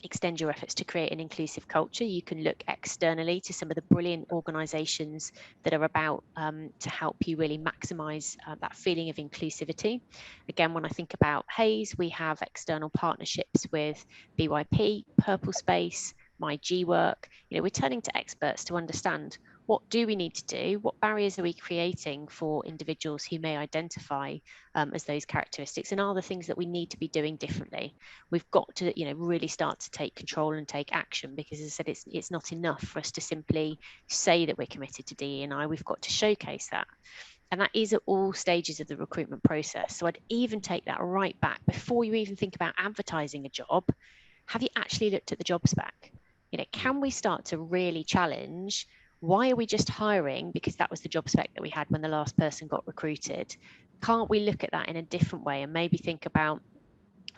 extend your efforts to create an inclusive culture. You can look externally to some of the brilliant organisations that are about to help you really maximise that feeling of inclusivity. Again, when I think about Hays, we have external partnerships with BYP, Purple Space, My G Work. We're turning to experts to understand what do we need to do, what barriers are we creating for individuals who may identify as those characteristics, and are the things that we need to be doing differently. We've got to really start to take control and take action, because as I said, it's not enough for us to simply say that we're committed to DE&I. We've got to showcase that. And that is at all stages of the recruitment process. So I'd even take that right back. Before you even think about advertising a job, have you actually looked at the job spec? Can we start to really challenge, why are we just hiring because that was the job spec that we had when the last person got recruited? Can't we look at that in a different way and maybe think about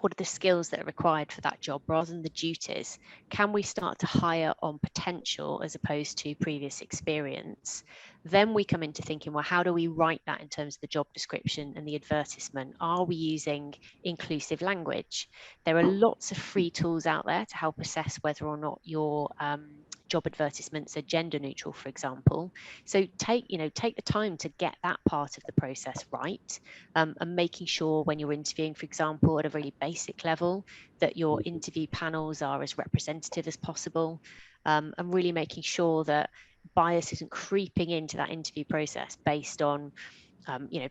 what are the skills that are required for that job rather than the duties? Can we start to hire on potential as opposed to previous experience? Then we come into thinking, well, how do we write that in terms of the job description and the advertisement? Are we using inclusive language? There are lots of free tools out there to help assess whether or not your job advertisements are gender neutral, for example. So take the time to get that part of the process right, and making sure when you're interviewing, for example, at a really basic level, that your interview panels are as representative as possible, and really making sure that bias isn't creeping into that interview process based on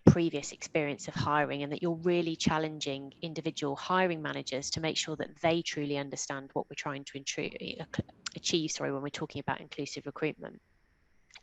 previous experience of hiring, and that you're really challenging individual hiring managers to make sure that they truly understand what we're trying to achieve, when we're talking about inclusive recruitment.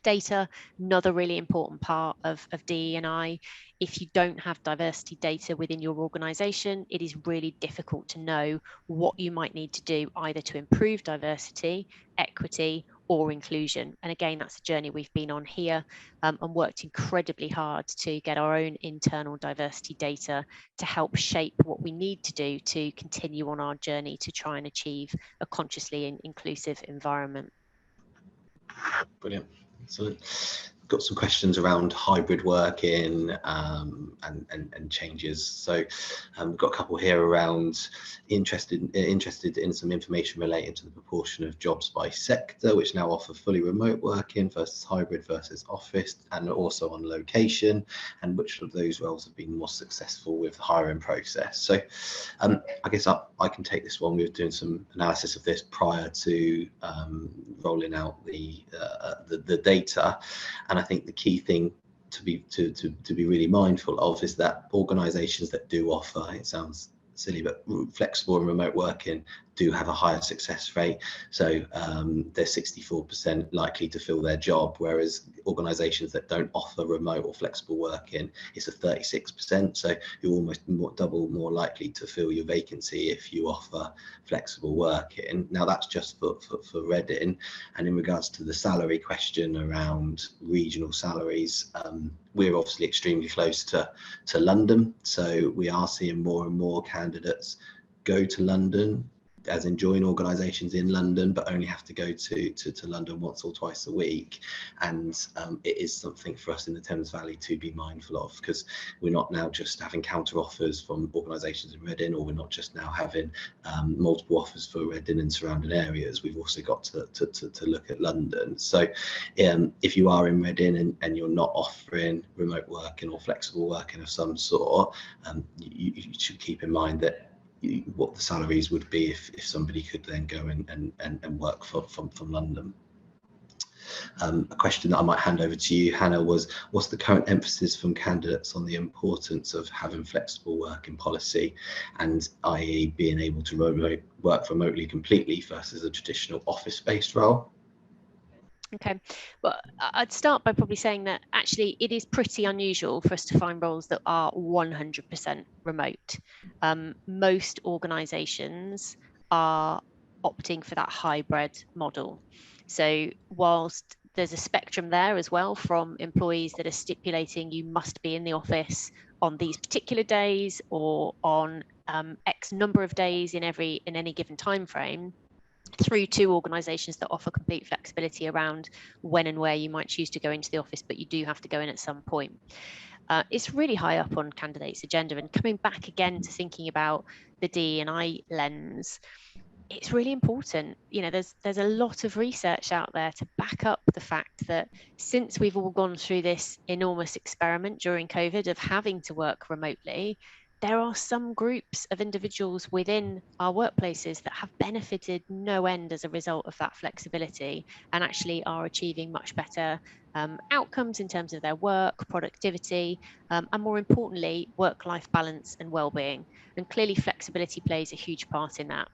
Data, another really important part of DE&I. If you don't have diversity data within your organization, it is really difficult to know what you might need to do either to improve diversity, equity, or inclusion. And again, that's a journey we've been on here, and worked incredibly hard to get our own internal diversity data to help shape what we need to do to continue on our journey to try and achieve a consciously inclusive environment. Brilliant. So got some questions around hybrid working and changes. So we've got a couple here around interested in some information related to the proportion of jobs by sector which now offer fully remote working versus hybrid versus office, and also on location, and which of those roles have been more successful with the hiring process. So I guess I can take this one. We were doing some analysis of this prior to rolling out the data, and I think the key thing to be really mindful of is that organisations that do offer, it sounds silly, but flexible and remote working do have a higher success rate. So they're 64% likely to fill their job, whereas organisations that don't offer remote or flexible working, it's a 36%. So you're almost double more likely to fill your vacancy if you offer flexible working. Now that's just for Reading. And in regards to the salary question around regional salaries, we're obviously extremely close to London, so we are seeing more and more candidates go to London, as in join organisations in London, but only have to go to London once or twice a week. And it is something for us in the Thames Valley to be mindful of, because we're not now just having counter offers from organisations in Reading, or we're not just now having multiple offers for Reading and surrounding areas. We've also got to look at London. So if you are in Reading and you're not offering remote working or flexible working of some sort, you should keep in mind that what the salaries would be if somebody could then go and work from London. A question that I might hand over to you, Hannah, was what's the current emphasis from candidates on the importance of having flexible working policy, and i.e. being able to work remotely completely versus a traditional office-based role? Okay, well, I'd start by probably saying that actually it is pretty unusual for us to find roles that are 100% remote. Most organisations are opting for that hybrid model. So whilst there's a spectrum there as well from employees that are stipulating you must be in the office on these particular days or on X number of days in any given time frame, through to organisations that offer complete flexibility around when and where you might choose to go into the office, but you do have to go in at some point. It's really high up on candidates' agenda. And coming back again to thinking about the DE&I lens, it's really important. There's a lot of research out there to back up the fact that since we've all gone through this enormous experiment during COVID of having to work remotely, there are some groups of individuals within our workplaces that have benefited no end as a result of that flexibility, and actually are achieving much better outcomes in terms of their work, productivity, and more importantly, work-life balance and well-being. And clearly flexibility plays a huge part in that.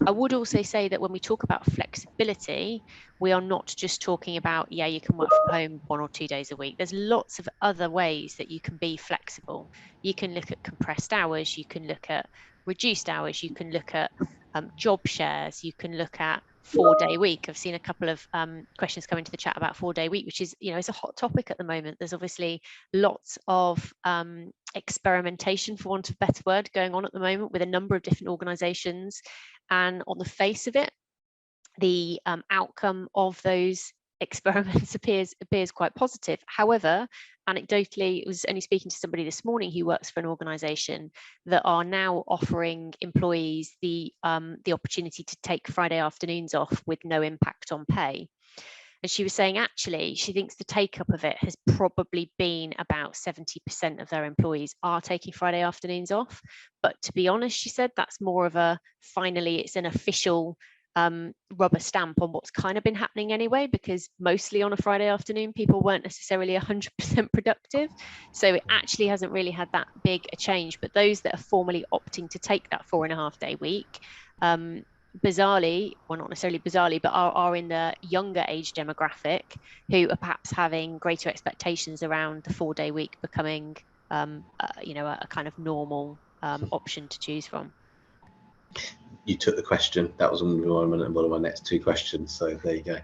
I would also say that when we talk about flexibility, we are not just talking about, yeah, you can work from home 1 or 2 days a week. There's lots of other ways that you can be flexible. You can look at compressed hours, you can look at reduced hours, you can look at job shares, you can look at 4-day week. I've seen a couple of questions come into the chat about 4-day week, which is, is a hot topic at the moment. There's obviously lots of experimentation, for want of a better word, going on at the moment with a number of different organisations. And on the face of it, the outcome of those experiments appears quite positive. However, anecdotally, I was only speaking to somebody this morning who works for an organisation that are now offering employees the opportunity to take Friday afternoons off with no impact on pay. And she was saying, actually, she thinks the take up of it has probably been about 70% of their employees are taking Friday afternoons off. But to be honest, she said, that's more of a, finally, it's an official rubber stamp on what's kind of been happening anyway, because mostly on a Friday afternoon, people weren't necessarily 100% productive. So it actually hasn't really had that big a change. But those that are formally opting to take that 4.5-day week, bizarrely, well, not necessarily bizarrely, but are in the younger age demographic who are perhaps having greater expectations around the 4-day week becoming, a kind of normal option to choose from. You took the question. That was one of my next two questions. So there you go.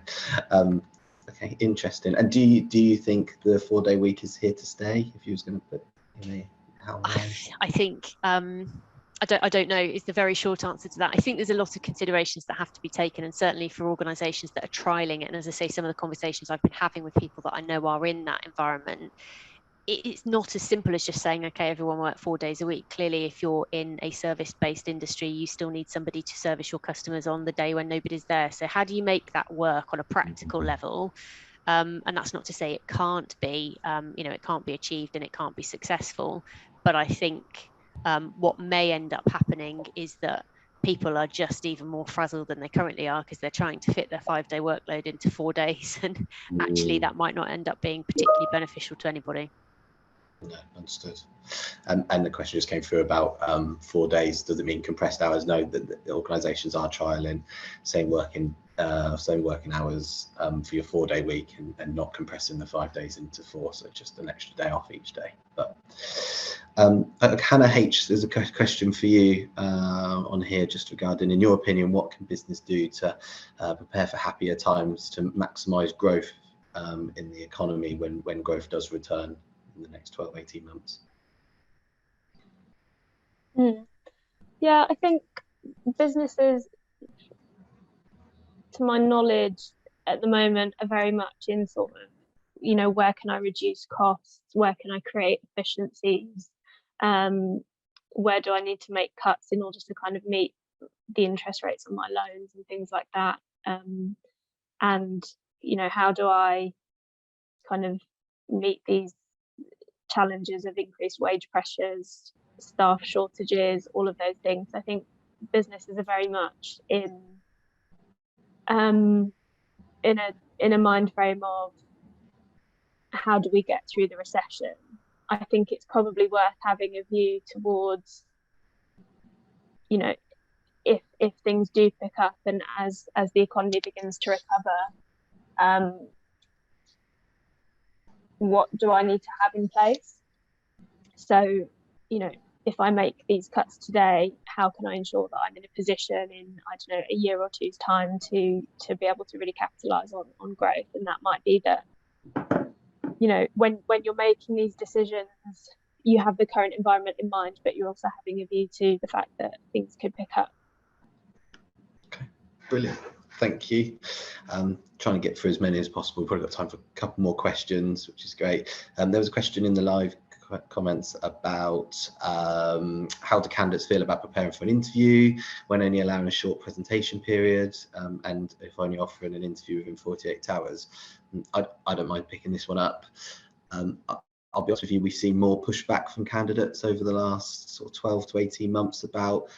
Okay, interesting. And do you think the 4-day week is here to stay? If you was going to put, how long? I think I don't know is the very short answer to that. I think there's a lot of considerations that have to be taken, and certainly for organisations that are trialling it. And as I say, some of the conversations I've been having with people that I know are in that environment, it's not as simple as just saying, okay, everyone work 4 days a week. Clearly, if you're in a service-based industry, you still need somebody to service your customers on the day when nobody's there. So how do you make that work on a practical level? And that's not to say it can't be, it can't be achieved and it can't be successful. But I think what may end up happening is that people are just even more frazzled than they currently are, because they're trying to fit their 5-day workload into 4 days. And actually, that might not end up being particularly beneficial to anybody. No, understood. And the question just came through about 4 days. Does it mean compressed hours? No, the organisations are trialling same working hours for your 4-day week, and not compressing the 5 days into 4, so just an extra day off each day. But Hannah H, there's a question for you on here, just regarding, in your opinion, what can business do to prepare for happier times, to maximise growth in the economy when growth does return in the next 12-18 months? Yeah, I think businesses, to my knowledge at the moment, are very much in sort of, where can I reduce costs? Where can I create efficiencies? Where do I need to make cuts in order to kind of meet the interest rates on my loans and things like that? And, how do I kind of meet these challenges of increased wage pressures, staff shortages, all of those things? I think businesses are very much in a mind frame of, how do we get through the recession? I think it's probably worth having a view towards, if things do pick up and as the economy begins to recover, what do I need to have in place? So, if I make these cuts today, how can I ensure that I'm in a position in, I don't know, a year or two's time to be able to really capitalise on growth? And that might be that, when you're making these decisions, you have the current environment in mind, but you're also having a view to the fact that things could pick up. Okay, brilliant. Thank you. Trying to get through as many as possible. We've probably got time for a couple more questions, which is great. There was a question in the live comments about how do candidates feel about preparing for an interview when only allowing a short presentation period, and if only offering an interview within 48 hours. I don't mind picking this one up. I'll be honest with you, we've seen more pushback from candidates over the last sort of 12 to 18 months about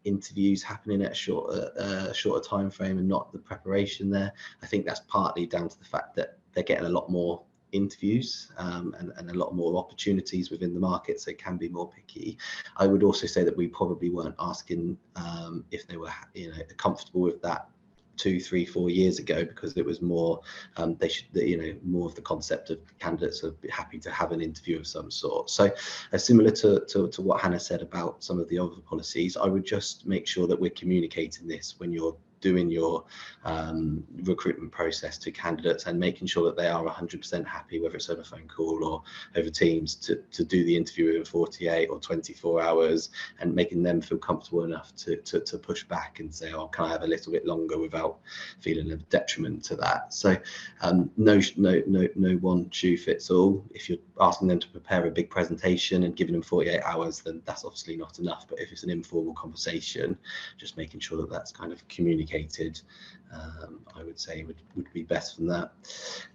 interviews happening at a shorter time frame and not the preparation there. I think that's partly down to the fact that they're getting a lot more interviews and a lot more opportunities within the market, so it can be more picky. I would also say that we probably weren't asking if they were comfortable with that 2, 3, 4 years ago, because it was more more of the concept of candidates are happy to have an interview of some sort. So similar to what Hannah said about some of the other policies, I would just make sure that we're communicating this when you're doing your recruitment process to candidates, and making sure that they are 100% happy, whether it's on a phone call or over Teams, to do the interview in 48 or 24 hours, and making them feel comfortable enough to push back and say, oh, can I have a little bit longer, without feeling a detriment to that. So no one shoe fits all. If you're asking them to prepare a big presentation and giving them 48 hours, then that's obviously not enough. But if it's an informal conversation, just making sure that that's kind of communicated, I would say would be best from that.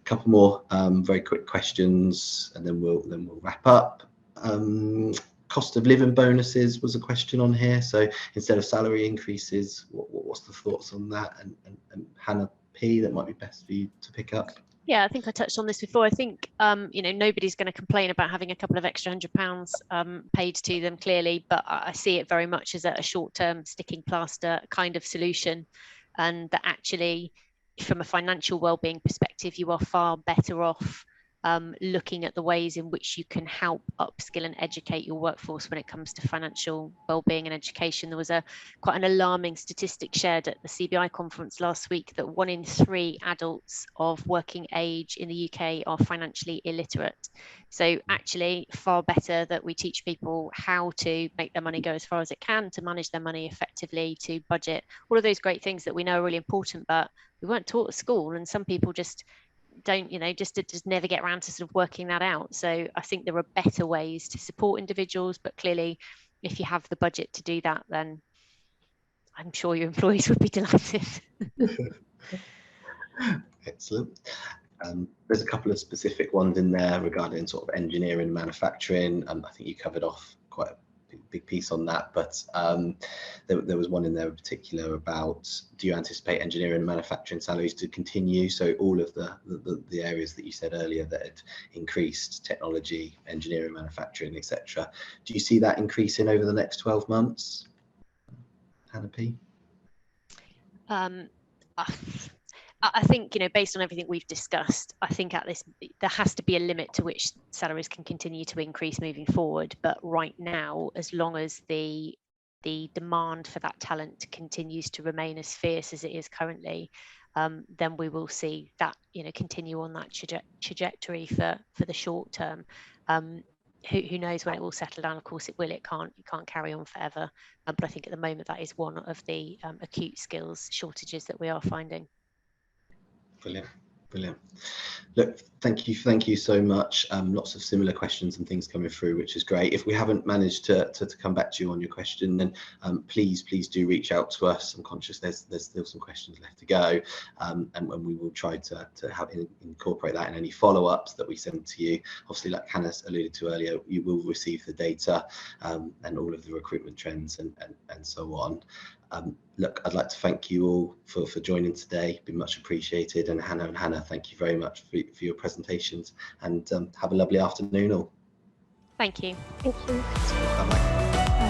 A couple more very quick questions, and then we'll wrap up. Cost of living bonuses was a question on here. So instead of salary increases, what's the thoughts on that? And Hannah P, that might be best for you to pick up. Yeah, I think I touched on this before. I think, you know, nobody's going to complain about having a couple of extra £100 paid to them, clearly, but I see it very much as a short-term sticking plaster kind of solution, and that actually, from a financial well-being perspective, you are far better off looking at the ways in which you can help upskill and educate your workforce when it comes to financial well-being and education. There was quite an alarming statistic shared at the CBI conference last week that 1 in 3 adults of working age in the UK are financially illiterate. So actually, far better that we teach people how to make their money go as far as it can, to manage their money effectively, to budget, all of those great things that we know are really important, but we weren't taught at school, and some people just don't, you know, just never get around to sort of working that out. So I think there are better ways to support individuals, but clearly if you have the budget to do that, then I'm sure your employees would be delighted. Excellent. There's a couple of specific ones in there regarding sort of engineering and manufacturing. I think you covered off quite a big piece on that, but there was one in there in particular about, do you anticipate engineering and manufacturing salaries to continue? So all of the areas that you said earlier that had increased, technology, engineering, manufacturing, etc. Do you see that increasing over the next 12 months? Hannah P? I think, you know, based on everything we've discussed, I think there has to be a limit to which salaries can continue to increase moving forward. But right now, as long as the demand for that talent continues to remain as fierce as it is currently, then we will see that, you know, continue on that trajectory for the short term. Who knows when it will settle down? Of course it will. It can't carry on forever. But I think at the moment that is one of the acute skills shortages that we are finding. Brilliant, brilliant. Look, thank you so much. Lots of similar questions and things coming through, which is great. If we haven't managed to come back to you on your question, then please do reach out to us. I'm conscious there's still some questions left to go, and we will try to incorporate that in any follow-ups that we send to you. Obviously, like Hannah alluded to earlier, you will receive the data and all of the recruitment trends and so on. Look, I'd like to thank you all for joining today. Been much appreciated. And Hannah, thank you very much for your presentations, and have a lovely afternoon all. Thank you. Thank you. Bye-bye.